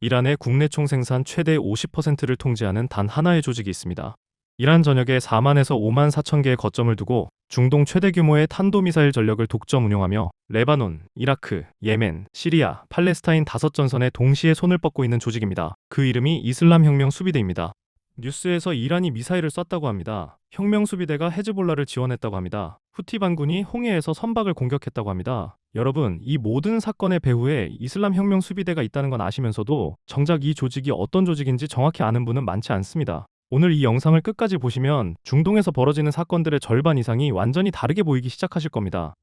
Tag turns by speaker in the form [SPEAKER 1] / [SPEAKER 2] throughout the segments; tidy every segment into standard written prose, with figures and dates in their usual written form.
[SPEAKER 1] 이란의 국내 총생산 최대 50%를 통제하는 단 하나의 조직이 있습니다. 이란 전역에 4만에서 5만 4천 개의 거점을 두고 중동 최대 규모의 탄도미사일 전력을 독점 운용하며 레바논, 이라크, 예멘, 시리아, 팔레스타인 5전선에 동시에 손을 뻗고 있는 조직입니다. 그 이름이 이슬람혁명 수비대입니다. 뉴스에서 이란이 미사일을 쐈다고 합니다. 혁명수비대가 헤즈볼라를 지원했다고 합니다. 후티 반군이 홍해에서 선박을 공격했다고 합니다. 여러분, 이 모든 사건의 배후에 이슬람혁명수비대가 있다는 건 아시면서도 정작 이 조직이 어떤 조직인지 정확히 아는 분은 많지 않습니다. 오늘 이 영상을 끝까지 보시면 중동에서 벌어지는 사건들의 절반 이상이 완전히 다르게 보이기 시작하실 겁니다.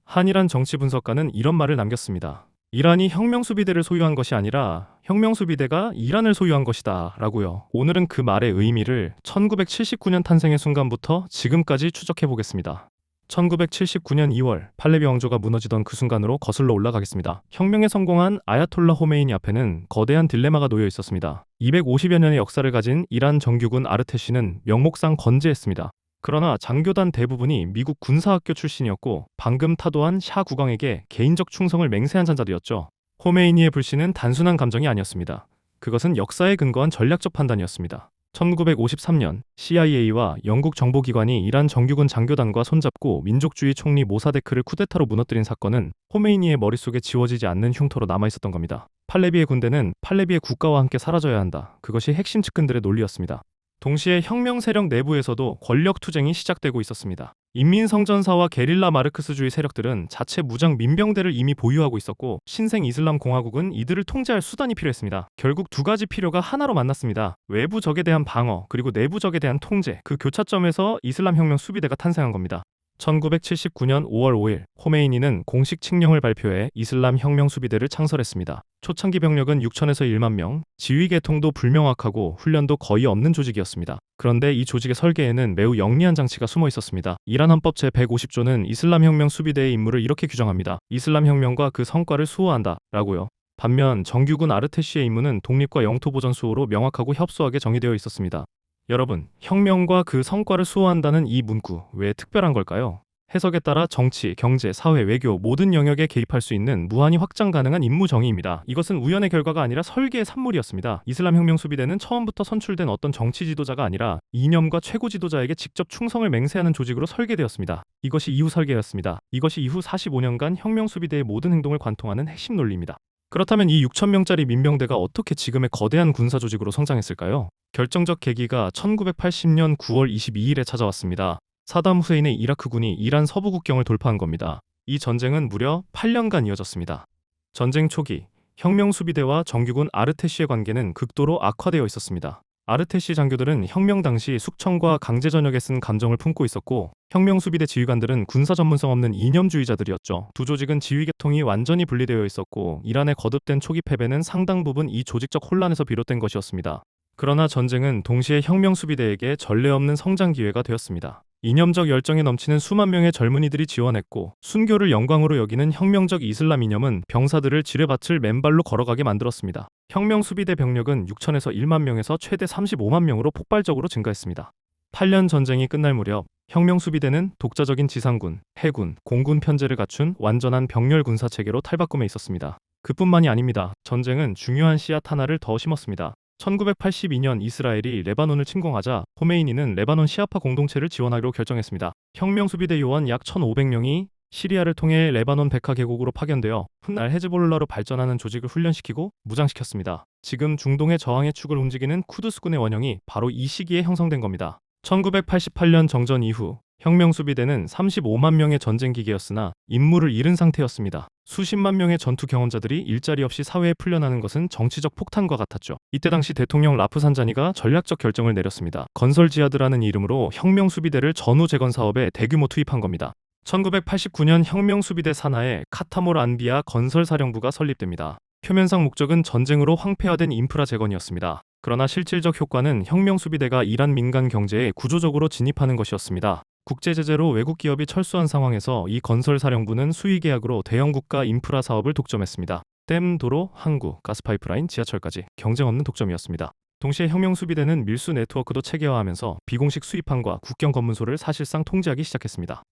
[SPEAKER 1] 한이란 정치 분석가는 이런 말을 남겼습니다. 이란이 혁명수비대를 소유한 것이 아니라 혁명수비대가 이란을 소유한 것이다 라고요. 오늘은 그 말의 의미를 1979년 탄생의 순간부터 지금까지 추적해 보겠습니다. 1979년 2월 팔레비 왕조가 무너지던 그 순간으로 거슬러 올라가겠습니다. 혁명에 성공한 아야톨라 호메이니 앞에는 거대한 딜레마가 놓여 있었습니다. 250여 년의 역사를 가진 이란 정규군 아르테시는 명목상 건재했습니다. 그러나 장교단 대부분이 미국 군사학교 출신이었고 방금 타도한 샤 국왕에게 개인적 충성을 맹세한 잔자들이었죠. 호메이니의 불신은 단순한 감정이 아니었습니다. 그것은 역사에 근거한 전략적 판단이었습니다. 1953년 CIA와 영국 정보기관이 이란 정규군 장교단과 손잡고 민족주의 총리 모사데크를 쿠데타로 무너뜨린 사건은 호메이니의 머릿속에 지워지지 않는 흉터로 남아있었던 겁니다. 팔레비의 군대는 팔레비의 국가와 함께 사라져야 한다. 그것이 핵심 측근들의 논리였습니다. 동시에 혁명 세력 내부에서도 권력 투쟁이 시작되고 있었습니다. 인민성전사와 게릴라 마르크스주의 세력들은 자체 무장 민병대를 이미 보유하고 있었고 신생 이슬람 공화국은 이들을 통제할 수단이 필요했습니다. 결국 두 가지 필요가 하나로 만났습니다. 외부 적에 대한 방어 그리고 내부 적에 대한 통제, 그 교차점에서 이슬람 혁명 수비대가 탄생한 겁니다. 1979년 5월 5일 호메이니는 공식 칙령을 발표해 이슬람 혁명 수비대를 창설했습니다. 초창기 병력은 6천에서 1만 명, 지휘 계통도 불명확하고 훈련도 거의 없는 조직이었습니다. 그런데 이 조직의 설계에는 매우 영리한 장치가 숨어 있었습니다. 이란 헌법 제150조는 이슬람 혁명 수비대의 임무를 이렇게 규정합니다. 이슬람 혁명과 그 성과를 수호한다 라고요. 반면 정규군 아르테시의 임무는 독립과 영토 보전 수호로 명확하고 협소하게 정의되어 있었습니다. 여러분, 혁명과 그 성과를 수호한다는 이 문구 왜 특별한 걸까요? 해석에 따라 정치, 경제, 사회, 외교 모든 영역에 개입할 수 있는 무한히 확장 가능한 임무 정의입니다. 이것은 우연의 결과가 아니라 설계의 산물이었습니다. 이슬람 혁명 수비대는 처음부터 선출된 어떤 정치 지도자가 아니라 이념과 최고 지도자에게 직접 충성을 맹세하는 조직으로 설계되었습니다. 이것이 이후 설계였습니다. 이것이 이후 45년간 혁명 수비대의 모든 행동을 관통하는 핵심 논리입니다. 그렇다면 이 6,000명짜리 민병대가 어떻게 지금의 거대한 군사 조직으로 성장했을까요? 결정적 계기가 1980년 9월 22일에 찾아왔습니다. 사담 후세인의 이라크군이 이란 서부 국경을 돌파한 겁니다. 이 전쟁은 무려 8년간 이어졌습니다. 전쟁 초기, 혁명 수비대와 정규군 아르테시의 관계는 극도로 악화되어 있었습니다. 아르테시 장교들은 혁명 당시 숙청과 강제 전역에 쓴 감정을 품고 있었고 혁명 수비대 지휘관들은 군사 전문성 없는 이념주의자들이었죠. 두 조직은 지휘 계통이 완전히 분리되어 있었고 이란의 거듭된 초기 패배는 상당 부분 이 조직적 혼란에서 비롯된 것이었습니다. 그러나 전쟁은 동시에 혁명 수비대에게 전례 없는 성장 기회가 되었습니다. 이념적 열정에 넘치는 수만 명의 젊은이들이 지원했고 순교를 영광으로 여기는 혁명적 이슬람 이념은 병사들을 지뢰밭을 맨발로 걸어가게 만들었습니다. 혁명 수비대 병력은 6천에서 1만 명에서 최대 35만 명으로 폭발적으로 증가했습니다. 8년 전쟁이 끝날 무렵 혁명 수비대는 독자적인 지상군, 해군, 공군 편제를 갖춘 완전한 병렬 군사 체계로 탈바꿈해 있었습니다. 그뿐만이 아닙니다. 전쟁은 중요한 씨앗 하나를 더 심었습니다. 1982년 이스라엘이 레바논을 침공하자 호메이니는 레바논 시아파 공동체를 지원하기로 결정했습니다. 혁명 수비대 요원 약 1,500명이 시리아를 통해 레바논 베카 계곡으로 파견되어 훗날 헤즈볼라로 발전하는 조직을 훈련시키고 무장시켰습니다. 지금 중동의 저항의 축을 움직이는 쿠드스군의 원형이 바로 이 시기에 형성된 겁니다. 1988년 정전 이후 혁명 수비대는 35만 명의 전쟁 기계였으나 임무를 잃은 상태였습니다. 수십만 명의 전투 경험자들이 일자리 없이 사회에 풀려나는 것은 정치적 폭탄과 같았죠. 이때 당시 대통령 라프산자니가 전략적 결정을 내렸습니다. 건설지하드라는 이름으로 혁명 수비대를 전후 재건 사업에 대규모 투입한 겁니다. 1989년 혁명 수비대 산하에 카타몰 안비아 건설사령부가 설립됩니다. 표면상 목적은 전쟁으로 황폐화된 인프라 재건이었습니다. 그러나 실질적 효과는 혁명 수비대가 이란 민간 경제에 구조적으로 진입하는 것이었습니다. 국제 제재로 외국 기업이 철수한 상황에서 이 건설사령부는 수의 계약으로 대형 국가 인프라 사업을 독점했습니다. 댐, 도로, 항구, 가스파이프라인, 지하철까지 경쟁 없는 독점이었습니다. 동시에 혁명 수비대는 밀수 네트워크도 체계화하면서 비공식 수입항과 국경 검문소를 사실상 통제하기 시작했습니다.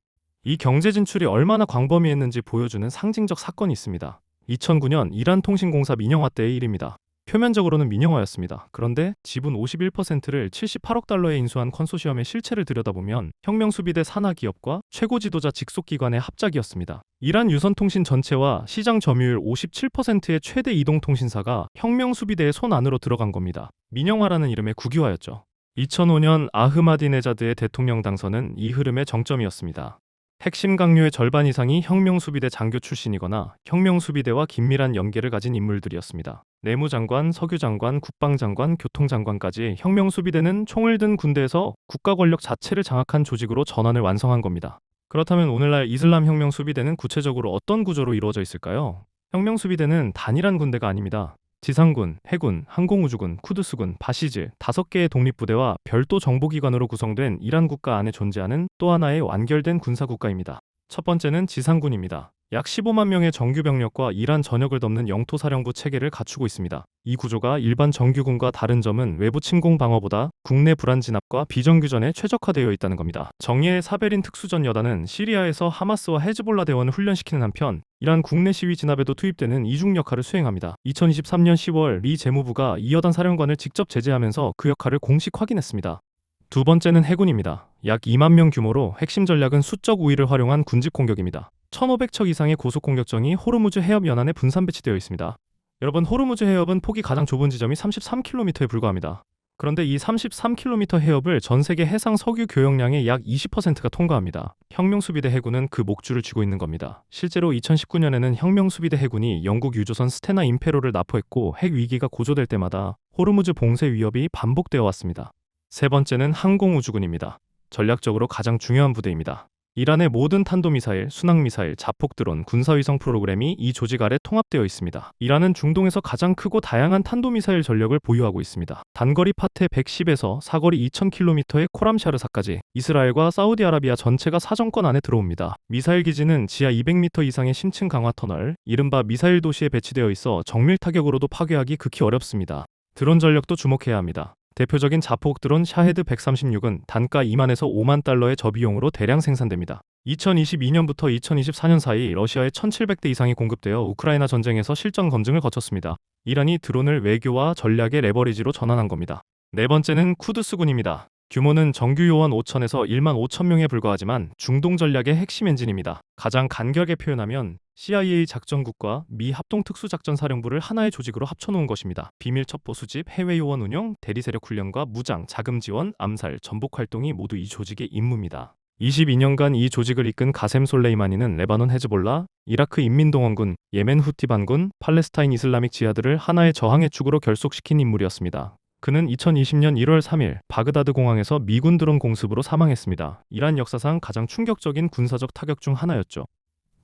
[SPEAKER 1] 이 경제 진출이 얼마나 광범위했는지 보여주는 상징적 사건이 있습니다. 2009년 이란 통신공사 민영화 때의 일입니다. 표면적으로는 민영화였습니다. 그런데 지분 51%를 78억 달러에 인수한 컨소시엄의 실체를 들여다보면 혁명수비대 산하 기업과 최고 지도자 직속 기관의 합작이었습니다. 이란 유선통신 전체와 시장 점유율 57%의 최대 이동통신사가 혁명수비대의 손 안으로 들어간 겁니다. 민영화라는 이름의 국유화였죠. 2005년 아흐마디네자드의 대통령 당선은 이 흐름의 정점이었습니다. 핵심 강요의 절반 이상이 혁명수비대 장교 출신이거나 혁명수비대와 긴밀한 연계를 가진 인물들이었습니다. 내무장관, 석유장관, 국방장관, 교통장관까지 혁명수비대는 총을 든 군대에서 국가 권력 자체를 장악한 조직으로 전환을 완성한 겁니다. 그렇다면 오늘날 이슬람 혁명수비대는 구체적으로 어떤 구조로 이루어져 있을까요? 혁명수비대는 단일한 군대가 아닙니다. 지상군, 해군, 항공우주군, 쿠드스군, 바시즈 5개의 독립부대와 별도 정보기관으로 구성된 이란 국가 안에 존재하는 또 하나의 완결된 군사국가입니다. 첫 번째는 지상군입니다. 약 15만 명의 정규 병력과 이란 전역을 덮는 영토사령부 체계를 갖추고 있습니다. 이 구조가 일반 정규군과 다른 점은 외부 침공 방어보다 국내 불안 진압과 비정규전에 최적화되어 있다는 겁니다. 정예의 사베린 특수전 여단은 시리아에서 하마스와 헤즈볼라 대원을 훈련시키는 한편 이란 국내 시위 진압에도 투입되는 이중 역할을 수행합니다. 2023년 10월 미 재무부가 이 여단 사령관을 직접 제재하면서 그 역할을 공식 확인했습니다. 두 번째는 해군입니다. 약 2만 명 규모로 핵심 전략은 수적 우위를 활용한 군집 공격입니다. 1,500척 이상의 고속공격정이 호르무즈 해협 연안에 분산 배치되어 있습니다. 여러분, 호르무즈 해협은 폭이 가장 좁은 지점이 33km에 불과합니다. 그런데 이 33km 해협을 전 세계 해상 석유 교역량의 약 20%가 통과합니다. 혁명수비대 해군은 그 목줄을 쥐고 있는 겁니다. 실제로 2019년에는 혁명수비대 해군이 영국 유조선 스테나 임페로를 납포했고 핵 위기가 고조될 때마다 호르무즈 봉쇄 위협이 반복되어 왔습니다. 세 번째는 항공우주군입니다. 전략적으로 가장 중요한 부대입니다. 이란의 모든 탄도미사일, 순항미사일, 자폭드론, 군사위성 프로그램이 이 조직 아래 통합되어 있습니다. 이란은 중동에서 가장 크고 다양한 탄도미사일 전력을 보유하고 있습니다. 단거리 파테 110에서 사거리 2000km의 코람샤르사까지 이스라엘과 사우디아라비아 전체가 사정권 안에 들어옵니다. 미사일 기지는 지하 200m 이상의 심층 강화 터널, 이른바 미사일 도시에 배치되어 있어 정밀 타격으로도 파괴하기 극히 어렵습니다. 드론 전력도 주목해야 합니다. 대표적인 자폭 드론 샤헤드 136은 단가 2만에서 5만 달러의 저비용으로 대량 생산됩니다. 2022년부터 2024년 사이 러시아에 1,700대 이상이 공급되어 우크라이나 전쟁에서 실전 검증을 거쳤습니다. 이란이 드론을 외교와 전략의 레버리지로 전환한 겁니다. 네 번째는 쿠드스군입니다. 규모는 정규 요원 5천에서 1만 5천 명에 불과하지만 중동 전략의 핵심 엔진입니다. 가장 간결하게 표현하면 CIA 작전국과 미 합동특수작전사령부를 하나의 조직으로 합쳐놓은 것입니다. 비밀 첩보 수집, 해외 요원 운영, 대리세력 훈련과 무장, 자금 지원, 암살, 전복 활동이 모두 이 조직의 임무입니다. 22년간 이 조직을 이끈 가셈 솔레이마니는 레바논 헤즈볼라, 이라크 인민동원군, 예멘 후티 반군, 팔레스타인 이슬라믹 지하드를 하나의 저항의 축으로 결속시킨 인물이었습니다. 그는 2020년 1월 3일 바그다드 공항에서 미군 드론 공습으로 사망했습니다. 이란 역사상 가장 충격적인 군사적 타격 중 하나였죠.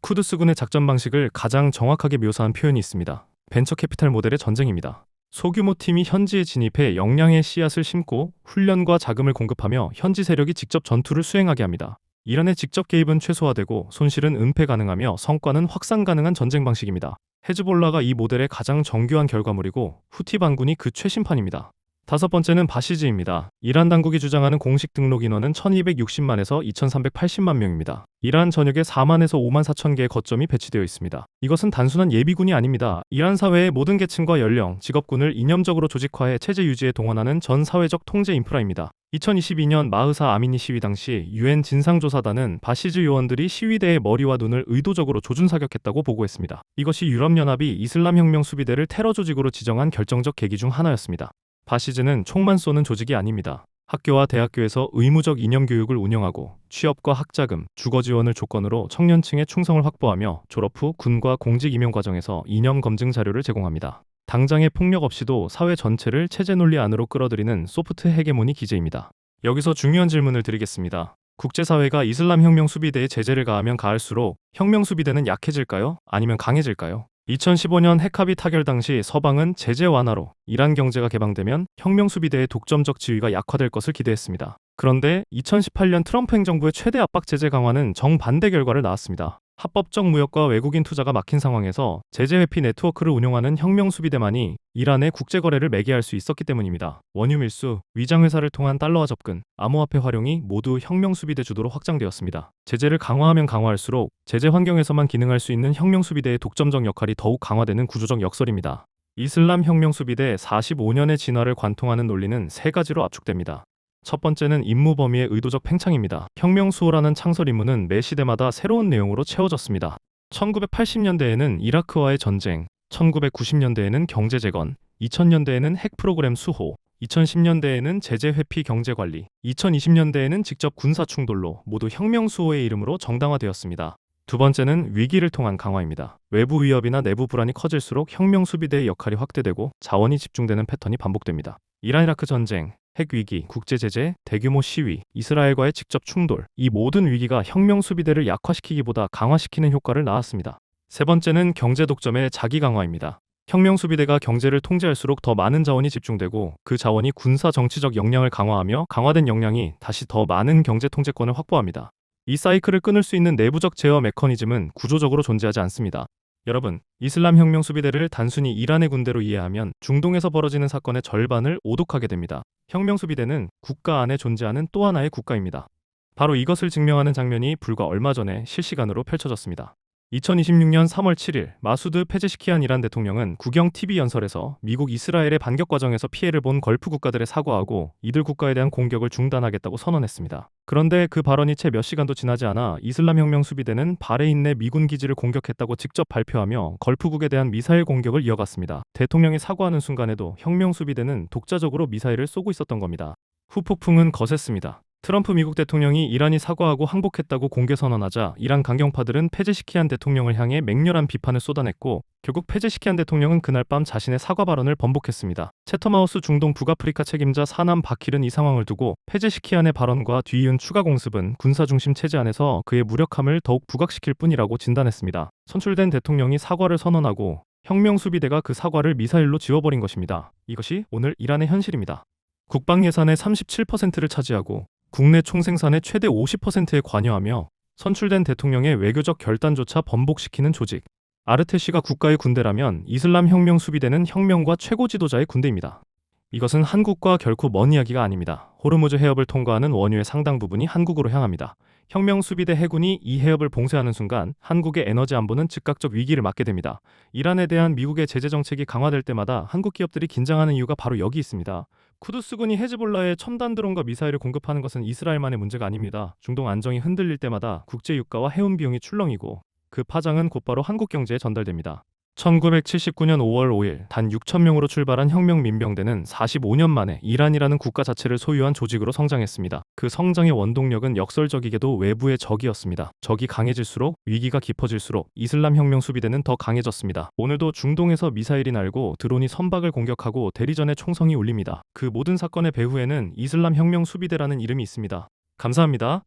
[SPEAKER 1] 쿠드스군의 작전 방식을 가장 정확하게 묘사한 표현이 있습니다. 벤처 캐피탈 모델의 전쟁입니다. 소규모 팀이 현지에 진입해 역량의 씨앗을 심고 훈련과 자금을 공급하며 현지 세력이 직접 전투를 수행하게 합니다. 이란의 직접 개입은 최소화되고 손실은 은폐 가능하며 성과는 확산 가능한 전쟁 방식입니다. 헤즈볼라가 이 모델의 가장 정교한 결과물이고 후티 반군이 그 최신판입니다. 다섯 번째는 바시즈입니다. 이란 당국이 주장하는 공식 등록 인원은 1260만에서 2380만 명입니다. 이란 전역에 4만에서 5만 4천 개의 거점이 배치되어 있습니다. 이것은 단순한 예비군이 아닙니다. 이란 사회의 모든 계층과 연령, 직업군을 이념적으로 조직화해 체제 유지에 동원하는 전 사회적 통제 인프라입니다. 2022년 마흐사 아미니 시위 당시 유엔 진상조사단은 바시즈 요원들이 시위대의 머리와 눈을 의도적으로 조준사격했다고 보고했습니다. 이것이 유럽연합이 이슬람혁명 수비대를 테러 조직으로 지정한 결정적 계기 중 하나였습니다. 바시즈는 총만 쏘는 조직이 아닙니다. 학교와 대학교에서 의무적 이념 교육을 운영하고 취업과 학자금, 주거 지원을 조건으로 청년층의 충성을 확보하며 졸업 후 군과 공직 임용 과정에서 이념 검증 자료를 제공합니다. 당장의 폭력 없이도 사회 전체를 체제 논리 안으로 끌어들이는 소프트 헤게모니 기제입니다. 여기서 중요한 질문을 드리겠습니다. 국제사회가 이슬람 혁명 수비대에 제재를 가하면 가할수록 혁명 수비대는 약해질까요? 아니면 강해질까요? 2015년 핵합의 타결 당시 서방은 제재 완화로 이란 경제가 개방되면 혁명 수비대의 독점적 지위가 약화될 것을 기대했습니다. 그런데 2018년 트럼프 행정부의 최대 압박 제재 강화는 정반대 결과를 낳았습니다. 합법적 무역과 외국인 투자가 막힌 상황에서 제재 회피 네트워크를 운용하는 혁명 수비대만이 이란의 국제 거래를 매개할 수 있었기 때문입니다. 원유 밀수, 위장 회사를 통한 달러화 접근, 암호화폐 활용이 모두 혁명 수비대 주도로 확장되었습니다. 제재를 강화하면 강화할수록 제재 환경에서만 기능할 수 있는 혁명 수비대의 독점적 역할이 더욱 강화되는 구조적 역설입니다. 이슬람 혁명 수비대 45년의 진화를 관통하는 논리는 세 가지로 압축됩니다. 첫 번째는 임무 범위의 의도적 팽창입니다. 혁명 수호라는 창설 임무는 매 시대마다 새로운 내용으로 채워졌습니다. 1980년대에는 이라크와의 전쟁, 1990년대에는 경제 재건, 2000년대에는 핵 프로그램 수호, 2010년대에는 제재 회피 경제 관리, 2020년대에는 직접 군사 충돌로 모두 혁명 수호의 이름으로 정당화되었습니다. 두 번째는 위기를 통한 강화입니다. 외부 위협이나 내부 불안이 커질수록 혁명 수비대의 역할이 확대되고 자원이 집중되는 패턴이 반복됩니다. 이란 이라크 전쟁, 핵 위기, 국제 제재, 대규모 시위, 이스라엘과의 직접 충돌, 이 모든 위기가 혁명 수비대를 약화시키기보다 강화시키는 효과를 낳았습니다. 세 번째는 경제 독점의 자기 강화입니다. 혁명 수비대가 경제를 통제할수록 더 많은 자원이 집중되고 그 자원이 군사 정치적 역량을 강화하며 강화된 역량이 다시 더 많은 경제 통제권을 확보합니다. 이 사이클을 끊을 수 있는 내부적 제어 메커니즘은 구조적으로 존재하지 않습니다. 여러분, 이슬람 혁명 수비대를 단순히 이란의 군대로 이해하면 중동에서 벌어지는 사건의 절반을 오독하게 됩니다. 혁명 수비대는 국가 안에 존재하는 또 하나의 국가입니다. 바로 이것을 증명하는 장면이 불과 얼마 전에 실시간으로 펼쳐졌습니다. 2026년 3월 7일 마수드 페제시키안 이란 대통령은 국영 TV 연설에서 미국 이스라엘의 반격 과정에서 피해를 본 걸프 국가들에 사과하고 이들 국가에 대한 공격을 중단하겠다고 선언했습니다. 그런데 그 발언이 채 몇 시간도 지나지 않아 이슬람 혁명 수비대는 바레인 내 미군 기지를 공격했다고 직접 발표하며 걸프국에 대한 미사일 공격을 이어갔습니다. 대통령이 사과하는 순간에도 혁명 수비대는 독자적으로 미사일을 쏘고 있었던 겁니다. 후폭풍은 거셌습니다. 트럼프 미국 대통령이 이란이 사과하고 항복했다고 공개 선언하자 이란 강경파들은 페제시키안 대통령을 향해 맹렬한 비판을 쏟아냈고 결국 페제시키안 대통령은 그날 밤 자신의 사과 발언을 번복했습니다. 채텀하우스 중동 북아프리카 책임자 사남 바킬은 이 상황을 두고 페제시키안의 발언과 뒤이은 추가 공습은 군사 중심 체제 안에서 그의 무력함을 더욱 부각시킬 뿐이라고 진단했습니다. 선출된 대통령이 사과를 선언하고 혁명 수비대가 그 사과를 미사일로 지워버린 것입니다. 이것이 오늘 이란의 현실입니다. 국방 예산의 37%를 차지하고 국내 총생산의 최대 50%에 관여하며 선출된 대통령의 외교적 결단조차 번복시키는 조직. 아르테시가 국가의 군대라면 이슬람 혁명 수비대는 혁명과 최고 지도자의 군대입니다. 이것은 한국과 결코 먼 이야기가 아닙니다. 호르무즈 해협을 통과하는 원유의 상당 부분이 한국으로 향합니다. 혁명 수비대 해군이 이 해협을 봉쇄하는 순간 한국의 에너지 안보는 즉각적 위기를 맞게 됩니다. 이란에 대한 미국의 제재 정책이 강화될 때마다 한국 기업들이 긴장하는 이유가 바로 여기 있습니다. 쿠드스군이 헤즈볼라에 첨단 드론과 미사일을 공급하는 것은 이스라엘만의 문제가 아닙니다. 중동 안정이 흔들릴 때마다 국제 유가와 해운 비용이 출렁이고 그 파장은 곧바로 한국 경제에 전달됩니다. 1979년 5월 5일 단 6,000명으로 출발한 혁명 민병대는 45년 만에 이란이라는 국가 자체를 소유한 조직으로 성장했습니다. 그 성장의 원동력은 역설적이게도 외부의 적이었습니다. 적이 강해질수록 위기가 깊어질수록 이슬람 혁명 수비대는 더 강해졌습니다. 오늘도 중동에서 미사일이 날고 드론이 선박을 공격하고 대리전에 총성이 울립니다. 그 모든 사건의 배후에는 이슬람 혁명 수비대라는 이름이 있습니다. 감사합니다.